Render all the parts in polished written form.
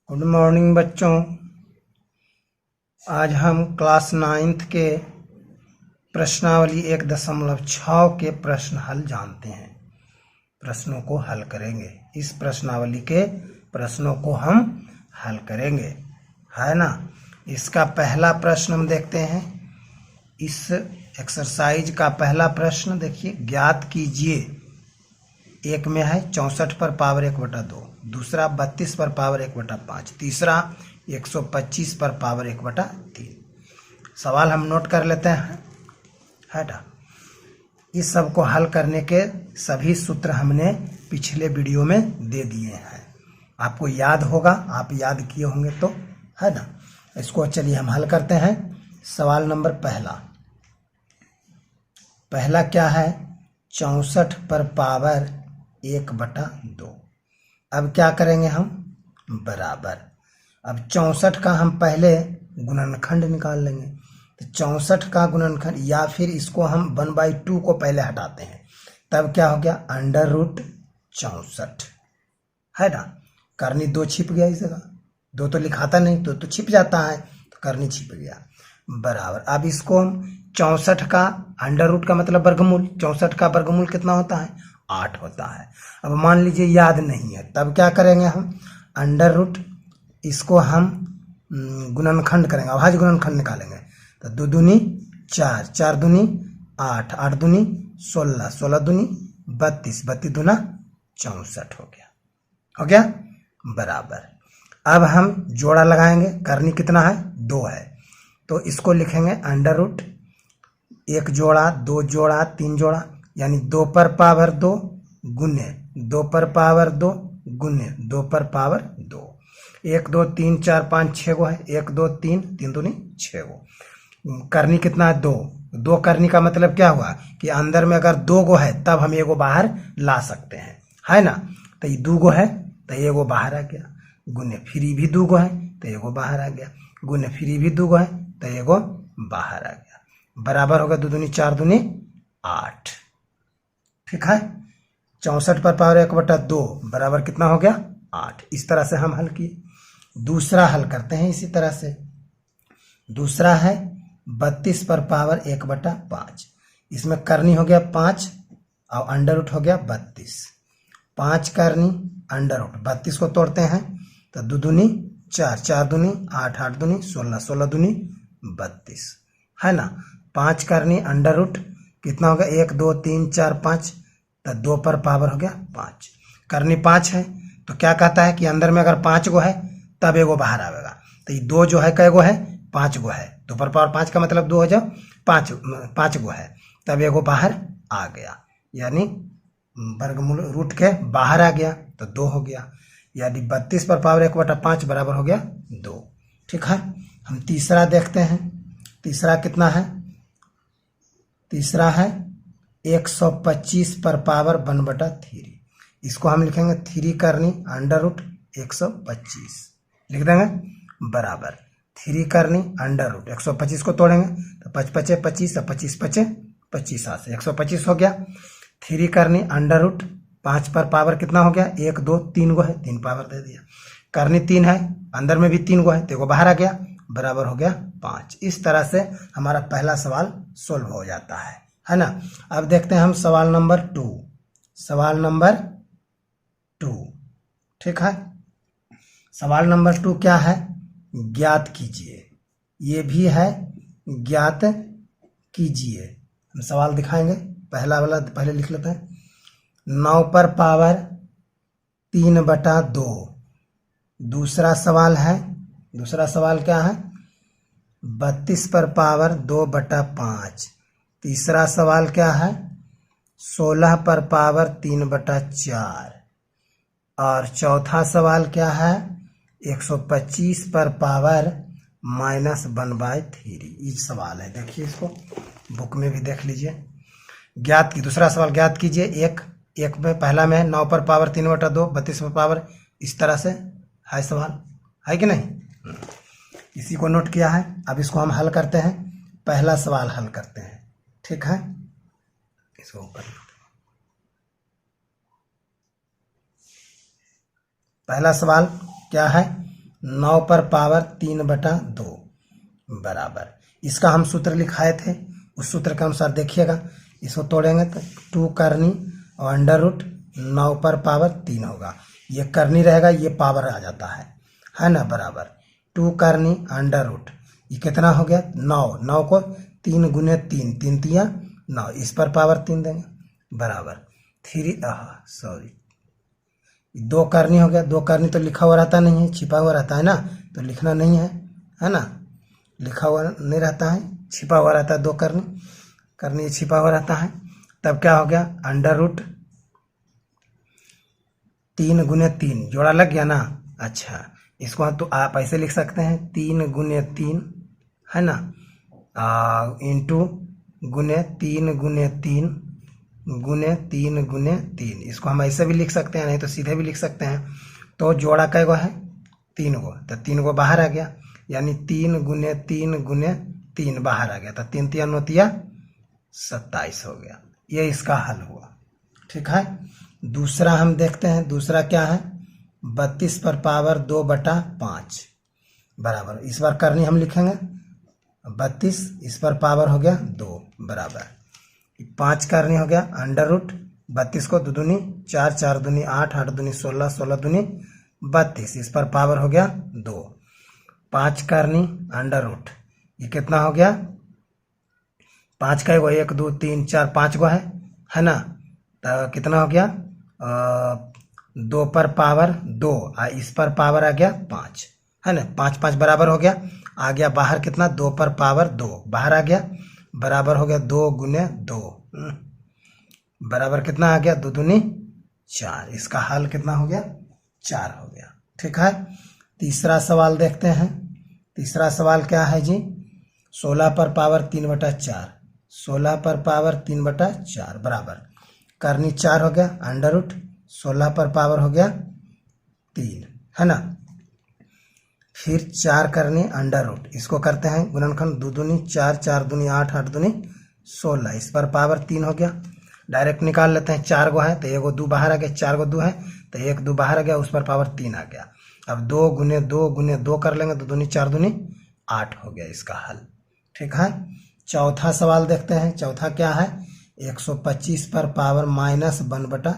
Good morning बच्चों। आज हम क्लास 9th के प्रश्नावली 1.6 के प्रश्न हल जानते हैं। प्रश्नों को हल करेंगे। इस प्रश्नावली के प्रश्नों को हम हल करेंगे, है ना। इसका पहला प्रश्न हम देखते हैं। इस एक्सरसाइज का पहला प्रश्न देखिए, ज्ञात कीजिए। एक में है 64 पर पावर 1/2, दूसरा 32 पर पावर 1/5, तीसरा 125 पर पावर 1/3। सवाल हम नोट कर लेते हैं, है ना। इस सब को हल करने के सभी सूत्र हमने पिछले वीडियो में दे दिए हैं, आपको याद होगा, आप याद किए होंगे तो, है ना। इसको चलिए हम हल करते हैं। सवाल नंबर पहला क्या है, 64 पर पावर 1/2। अब क्या करेंगे हम, बराबर। अब 64 का हम पहले गुणनखंड निकाल लेंगे। तो 64 का गुणनखंड, या फिर इसको हम 1/2 को पहले हटाते हैं, तब क्या हो गया, √64, है ना। करनी 2 छिप गया इस जगह, 2 तो लिखाता नहीं, तो छिप जाता है, तो करनी छिप गया, बराबर। अब इसको हम 64 का अंडर रूट का मतलब वर्गमूल, 64 का वर्गमूल कितना होता है, 8 होता है। अब मान लीजिए याद नहीं है, तब क्या करेंगे हम, अंडर रूट, इसको हम गुणनखंड करेंगे, अभाज्य गुणनखंड निकालेंगे। तो 2 दूनी 4, 4 दूनी 8, 8 दूनी 16, 16 दूनी 32, 32 दूना 64 हो गया, बराबर। अब हम जोड़ा लगाएंगे, करनी कितना है, 2 है, तो इसको लिखेंगे अंडर रूट 1 जोड़ा 2 जोड़ा 3 जोड़ा, यानी 2 पर पावर 2 गुने 2 पर पावर 2 गुने 2 पर पावर 2। 1 2 3 4 5 6 गो है, 1 2 3 3 दूनी 6 गो। करनी कितना है, 2। 2 करनी का मतलब क्या हुआ कि अंदर में अगर 2 गो है तब हम एगो बाहर ला सकते हैं, है ना। तो ये 2 गो है तो एगो बाहर आ गया, गुने फिर भी 2 गो है तो एगो बाहर आ गया, गुने फिर भी 2 गो है तो एगो बाहर आ गया, बराबर होगा 2 दूनी 4 दूनी 8। ठीक है, 64 पर पावर 1/2 बराबर कितना हो गया, 8। इस तरह से हम हल किए। दूसरा हल करते हैं इसी तरह से। दूसरा है 32 पर पावर 1/5। इसमें करनी हो गया 5 और अंडर रूट हो गया 32। 5 करनी अंडर रूट, 32 को तोड़ते हैं तो 2 दूनी 4, 4 दूनी 8, 8 दूनी 16, 16 दूनी 32, है ना। 5 करनी अंडर रूट कितना हो गया, 1 2 3 4 5, तो 2 पर पावर हो गया 5। करनी 5 है तो क्या कहता है कि अंदर में अगर 5 गो है तब एगो बाहर आएगा। तो ये 2 जो है कै गो है, 5 गो है, 2 पर पावर 5 का मतलब 2 हो जाओ 5 गो है, तब एगो बाहर आ गया, यानी वर्गमूल रूट के बाहर आ गया तो 2 हो गया, यानी 32 पर पावर 1/5 बराबर हो गया 2। ठीक है, हम तीसरा देखते हैं। तीसरा कितना है, तीसरा है 125 पर पावर 1/3। इसको हम लिखेंगे 3 करनी अंडर रूट 125 लिख देंगे, बराबर 3 करनी अंडर रूट 125 को तोड़ेंगे तो 5 5 25 और 25 5 25 से 125 हो गया। 3 करनी अंडर रूट 5 पर पावर कितना हो गया, 1 2 3 गो है, 3 पावर दे दिया। करनी 3 है, अंदर में भी 3 गो है तो एगो बाहर आ गया, बराबर हो गया 5। इस तरह से हमारा पहला सवाल सोल्व हो जाता है ना। अब देखते हैं हम सवाल नंबर 2। सवाल नंबर 2, ठीक है। सवाल नंबर 2 क्या है, ज्ञात कीजिए। ये भी है ज्ञात कीजिए। हम सवाल दिखाएंगे, पहला वाला पहले लिख लेते हैं। 9 पर पावर 3/2। दूसरा सवाल है, दूसरा सवाल क्या है, 32 पर पावर 2/5। तीसरा सवाल क्या है, 16 पर पावर 3/4। और चौथा सवाल क्या है, 125 पर पावर -1/3। ये सवाल है, देखिए इसको बुक में भी देख लीजिए। ज्ञात की दूसरा सवाल ज्ञात कीजिए। एक में पहला में 9 पर पावर 3/2, 32 पर पावर, इस तरह से है सवाल, है कि नहीं। इसी को नोट किया है। अब इसको हम हल करते हैं, पहला सवाल हल करते हैं, ठीक है। इसको ऊपर पहला सवाल क्या है, 9 पर पावर 3/2 बराबर, इसका हम सूत्र लिखाए थे, उस सूत्र के अनुसार देखिएगा, इसको तोड़ेंगे तो 2 करनी और अंडर रूट 9 पर पावर 3 होगा, ये करनी रहेगा, ये पावर आ जाता है ना, बराबर 2 करनी अंडर रूट, ये कितना हो गया 9, 9 को 3 गुने 3, 3 तिया 9, इस पर पावर 3 देंगे, बराबर 2 करनी हो गया, 2 करनी तो लिखा हुआ रहता नहीं है, छिपा हुआ रहता है ना, तो लिखना नहीं है ना, लिखा हुआ नहीं रहता है, छिपा हुआ रहता है, 2 करनी, करनी छिपा हुआ रहता है, तब क्या हो गया अंडर रूट 3 गुने 3 जोड़ा लग गया ना। अच्छा, इसको तो आप ऐसे लिख सकते हैं 3 गुने 3 है ना, इंटू गुने 3 गुने 3 गुने 3 गुने 3, इसको हम ऐसे भी लिख सकते हैं, नहीं तो सीधे भी लिख सकते हैं। तो जोड़ा कै गो है 3 गो, तो 3 गो बाहर आ गया, यानी 3 गुने 3 गुने 3 बाहर आ गया, तो 3 तिया 9 तिया 27 हो गया, ये इसका हल हुआ। ठीक है, दूसरा हम देखते हैं, दूसरा क्या है 32 पर पावर 2/5 बराबर, इस बार करनी हम लिखेंगे 32, इस पर पावर हो गया 2 बराबर 5 करनी हो गया अंडर रूट 32 को 2 दूनी 4, 4 दूनी 8, 8 दूनी 16, 16 दूनी 32, इस पर पावर हो गया 2, 5 करनी अंडर रूट, ये कितना हो गया 5 का 1 2 3 4 5 गो है ना, तो कितना हो गया 2 पर पावर 2, इस पर पावर आ गया 5 है ना, 5 5 बराबर हो गया, आ गया बाहर कितना 2 पर पावर 2 बाहर आ गया, बराबर हो गया 2 गुने 2 बराबर कितना आ गया 2 दूनी 4, इसका हल कितना हो गया 4 हो गया। ठीक है, तीसरा सवाल देखते हैं, तीसरा सवाल क्या है जी 16 पर पावर 3/4, 16 पर पावर 3/4 बराबर करनी 4 हो गया अंडर रूट 16 पर पावर हो गया 3 है ना, फिर 4 करनी अंडर रूट, इसको करते हैं गुणनखंड 2 दूनी 4, 4 दूनी 8, 8 दूनी 16, इस पर पावर 3 हो गया, डायरेक्ट निकाल लेते हैं, 4 गो है तो 1 2 बाहर आ गया, 4 गो 2 है तो 1 2 बाहर आ गया, उस पर पावर 3 आ गया, अब 2 गुने 2 गुने 2 कर लेंगे, 2 दूनी 4 दूनी 8 हो गया इसका हल। ठीक है, चौथा सवाल देखते हैं, चौथा क्या है 125 पर पावर -1/3।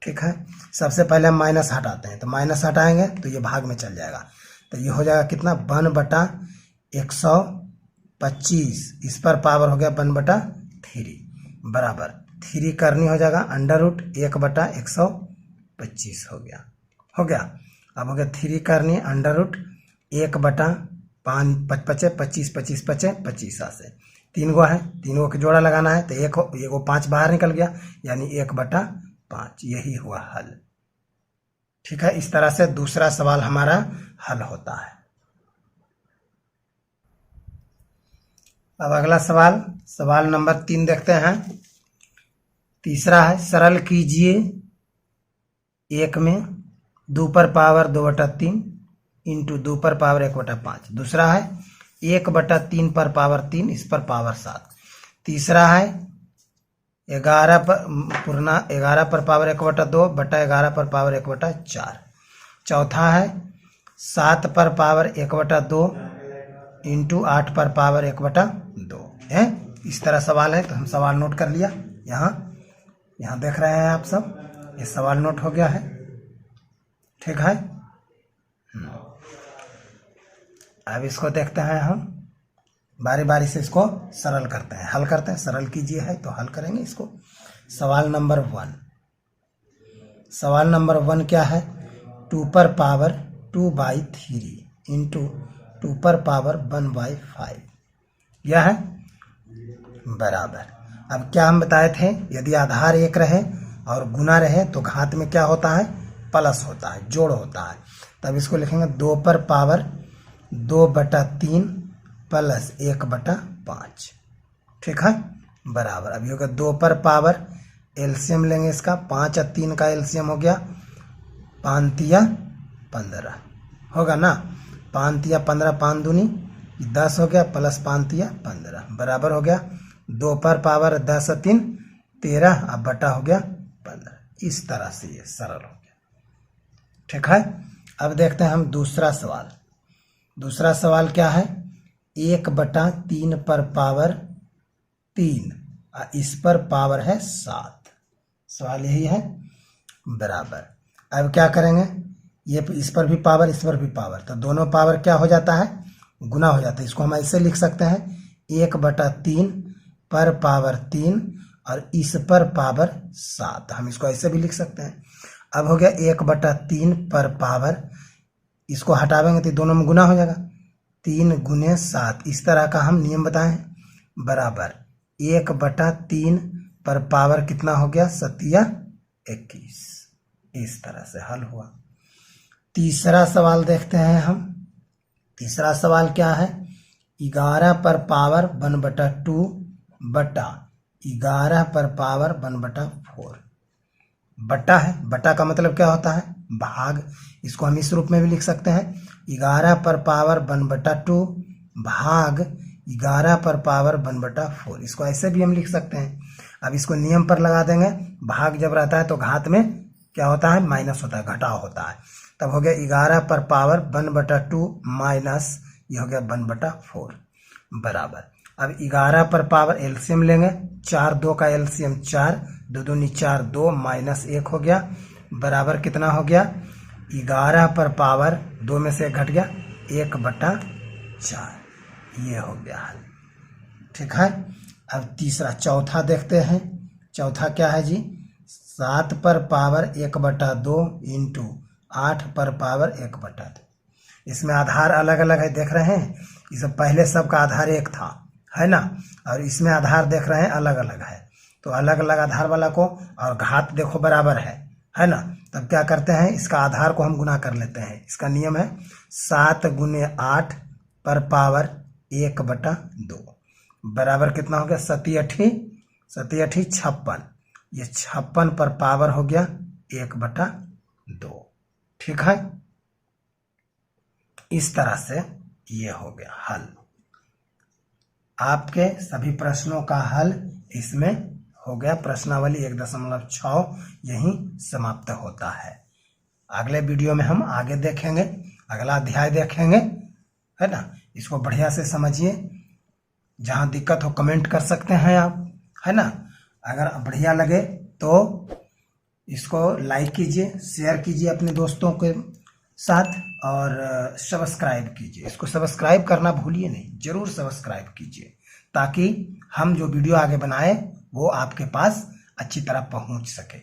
ठीक है, सबसे पहले हम माइनस हटाते हैं, तो माइनस हटाएंगे तो ये भाग में चल जाएगा, तो ये हो जाएगा कितना 1/125, इस पर पावर हो गया 1/3 बराबर 3 करनी हो जाएगा अंडर रूट 1/125 हो गया, अब हो गया 3 करनी अंडर रूट 1/5 25 25 25 25 से 3 गो है, 3 गो के जोड़ा लगाना है, तो 1 5 बाहर निकल गया, यानी 1/5, यही हुआ हल। ठीक है, इस तरह से दूसरा सवाल हमारा हल होता है। अब अगला सवाल, सवाल नंबर 3 देखते हैं। तीसरा है सरल कीजिए 1 में 2 पर पावर 2/3 इंटू 2 पर पावर 1/5, दूसरा है 1/3 पर पावर 3, इस पर पावर 7, तीसरा है 11 पर पावर 1/2 बटा 11 पर पावर 1/4, चौथा है 7 पर पावर 1/2 इंटू 8 पर पावर 1/2 है। इस तरह सवाल है, तो हम सवाल नोट कर लिया, यहाँ देख रहे हैं आप सब, ये सवाल नोट हो गया है। ठीक है, अब इसको देखते हैं हम, बारी बारी से इसको सरल करते हैं, हल करते हैं, सरल कीजिए है तो हल करेंगे इसको। सवाल नंबर 1, सवाल नंबर 1 क्या है 2 पर पावर 2/3 इंटू 2 पर पावर 1/5, यह है बराबर। अब क्या हम बताए थे, यदि आधार 1 रहे और गुना रहे तो घात में क्या होता है प्लस होता है, जोड़ होता है, तब इसको लिखेंगे 2 पर पावर 2/3 प्लस 1/5। ठीक है, बराबर, अभी होगा 2 पर पावर, एलसीएम लेंगे इसका, 5 और 3 का एलसीएम हो गया 5 तिया 15 होगा ना, 5 तिया 15, 5 दूनी 10 हो गया, प्लस 5 तिया 15 बराबर हो गया 2 पर पावर 10 और 3 13, अब बटा हो गया 15। इस तरह से ये सरल हो गया। ठीक है, अब देखते हैं हम दूसरा सवाल। दूसरा सवाल क्या है, 1/3 पर पावर 3 और इस पर पावर है 7। सवाल यही है, बराबर। अब क्या करेंगे, ये इस पर भी पावर इस पर भी पावर, तो दोनों पावर क्या हो जाता है, गुना हो जाता है। इसको हम ऐसे लिख सकते हैं 1/3 पर पावर 3 और इस पर पावर 7, हम इसको ऐसे भी लिख सकते हैं। अब हो गया 1/3 पर पावर, इसको हटावेंगे तो दोनों में गुना हो जाएगा, 3 × 7, इस तरह का हम नियम बताए हैं, बराबर 1/3 पर पावर कितना हो गया, 7×21। इस तरह से हल हुआ। तीसरा सवाल देखते हैं हम। तीसरा सवाल क्या है, 11 पर पावर 1/2 बटा 11 पर पावर 1/4। बटा है, बटा का मतलब क्या होता है, भाग। इसको हम इस रूप में भी लिख सकते हैं 11 पर पावर 1/2 भाग 11 पर पावर 1/4। इसको ऐसे भी हम लिख सकते हैं। अब इसको नियम पर लगा देंगे, भाग जब रहता है तो घात में क्या होता है, माइनस होता है, घटाव होता है। तब हो गया 11 पर पावर 1/2 माइनस ये हो गया 1/4, बराबर। अब 11 पर पावर एलसीएम लेंगे, 4 2 का एलसीएम 4, 2 दूनी 4, 2 माइनस 1 हो गया, बराबर कितना हो गया, 11 पर पावर 2 में से 1 घट गया, 1/4। ये हो गया हल, ठीक है। अब तीसरा चौथा देखते हैं। चौथा क्या है जी, 7 पर पावर 1/2 इंटू 8 पर पावर 1/2। इसमें आधार अलग अलग है, देख रहे हैं, इस पहले सबका आधार एक था, है ना, और इसमें आधार देख रहे हैं अलग अलग है। तो अलग अलग आधार वाला को, और घात देखो बराबर है ना, तब क्या करते हैं, इसका आधार को हम गुना कर लेते हैं। इसका नियम है 7 × 8 पर पावर 1/2, बराबर कितना हो गया, 7 8 56। ये 56 पर पावर हो गया 1/2, ठीक है। इस तरह से ये हो गया हल। आपके सभी प्रश्नों का हल इसमें हो गया। प्रश्नावली 1.6 यहीं समाप्त होता है। अगले वीडियो में हम आगे देखेंगे, अगला अध्याय देखेंगे, है ना। इसको बढ़िया से समझिए, जहां दिक्कत हो कमेंट कर सकते हैं आप, है ना। अगर बढ़िया लगे तो इसको लाइक कीजिए, शेयर कीजिए अपने दोस्तों के साथ, और सब्सक्राइब कीजिए। इसको सब्सक्राइब करना भूलिए नहीं, जरूर सब्सक्राइब कीजिए, ताकि हम जो वीडियो आगे बनाए वो आपके पास अच्छी तरह पहुंच सके।